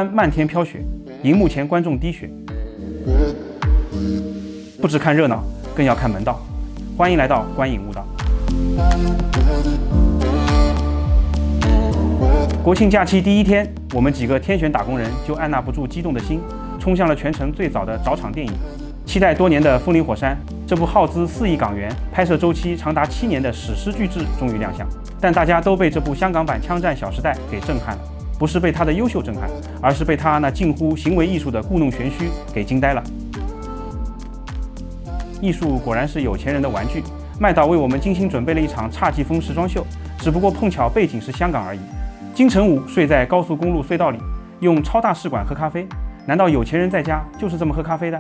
湾漫天飘雪，荧幕前观众滴血。不只看热闹，更要看门道。欢迎来到观影悟道。国庆假期第一天，我们几个天选打工人就按捺不住激动的心，冲向了全城最早的找场电影。期待多年的《风林火山》，这部耗资4亿港元、拍摄周期长达7年的史诗巨制终于亮相。但大家都被这部香港版《枪战小时代》给震撼了，不是被它的优秀震撼，而是被它那近乎行为艺术的故弄玄虚给惊呆了。艺术果然是有钱人的玩具。麦导为我们精心准备了一场侘寂风时装秀，只不过碰巧背景是香港而已。金城武睡在高速公路隧道里，用超大试管喝咖啡，难道有钱人在家就是这么喝咖啡的？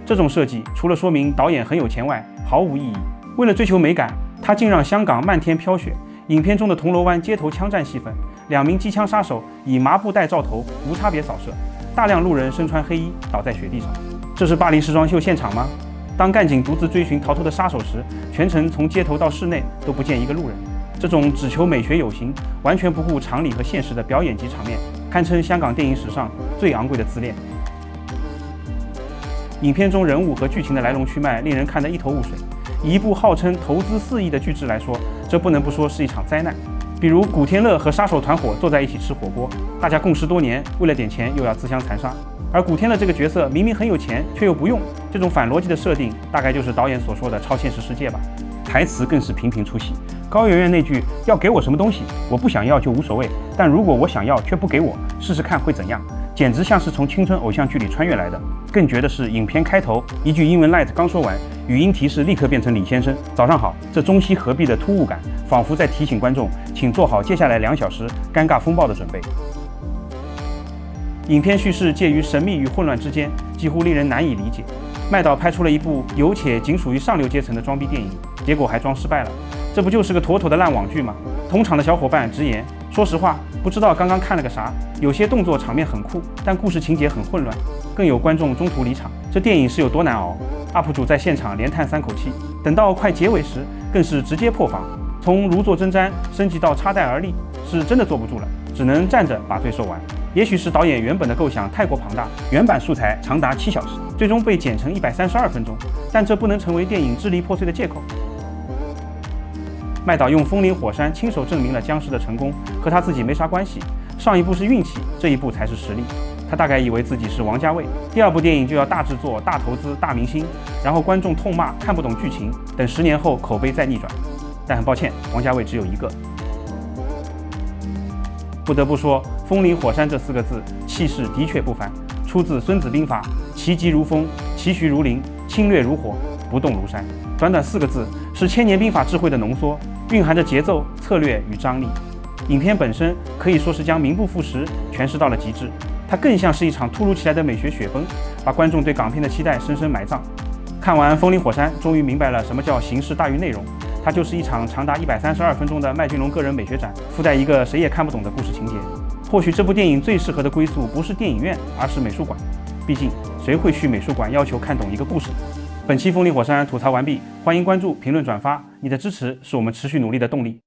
这种设计除了说明导演很有钱外，毫无意义。为了追求美感，他竟让香港漫天飘雪。影片中的铜锣湾街头枪战戏份，2名机枪杀手以麻布袋罩头无差别扫射，大量路人身穿黑衣倒在雪地上。这是巴黎时装秀现场吗？当干警独自追寻逃脱的杀手时，全程从街头到室内都不见一个路人。这种只求美学有型，完全不顾常理和现实的表演级场面，堪称香港电影史上最昂贵的自恋。影片中人物和剧情的来龙去脉令人看得一头雾水。以一部号称投资4亿的巨制来说，这不能不说是一场灾难。比如古天乐和杀手团伙坐在一起吃火锅，大家共事多年，为了点钱又要自相残杀。而古天乐这个角色明明很有钱，却又不用，这种反逻辑的设定，大概就是导演所说的超现实世界吧。台词更是频频出戏。高圆圆那句“要给我什么东西，我不想要就无所谓，但如果我想要却不给我，试试看会怎样”，简直像是从青春偶像剧里穿越来的。更绝的是，影片开头一句英文 light 刚说完，语音提示立刻变成李先生早上好，这中西合璧的突兀感，仿佛在提醒观众，请做好接下来2小时尴尬风暴的准备。影片叙事介于神秘与混乱之间，几乎令人难以理解。麦导拍出了一部有且仅属于上流阶层的装逼电影，结果还装失败了，这不就是个妥妥的烂网剧吗？同场的小伙伴直言，说实话，不知道刚刚看了个啥，有些动作场面很酷，但故事情节很混乱，更有观众中途离场，这电影是有多难熬？UP主在现场连叹3口气，等到快结尾时，更是直接破防，从如坐针毡升级到插袋而立，是真的坐不住了，只能站着把罪受完。也许是导演原本的构想太过庞大，原版素材长达7小时，最终被剪成132分钟，但这不能成为电影支离破碎的借口。麦导用风林火山亲手证明了僵尸的成功和他自己没啥关系，上一部是运气，这一部才是实力。他大概以为自己是王家卫，第2部电影就要大制作、大投资、大明星，然后观众痛骂看不懂剧情，等10年后口碑再逆转。但很抱歉，王家卫只有一个。不得不说，风林火山这4个字气势的确不凡，出自《孙子兵法》，其疾如风，其徐如林，侵略如火，不动如山。短短4个字，是千年兵法智慧的浓缩，蕴含着节奏、策略与张力。影片本身可以说是将名不副实诠释到了极致，它更像是一场突如其来的美学雪崩，把观众对港片的期待深深埋葬。看完《风林火山》，终于明白了什么叫形式大于内容。它就是一场长达132分钟的麦浚龙个人美学展，附带一个谁也看不懂的故事情节。或许这部电影最适合的归宿不是电影院，而是美术馆。毕竟，谁会去美术馆要求看懂一个故事？本期风林火山吐槽完毕，欢迎关注、评论、转发，你的支持是我们持续努力的动力。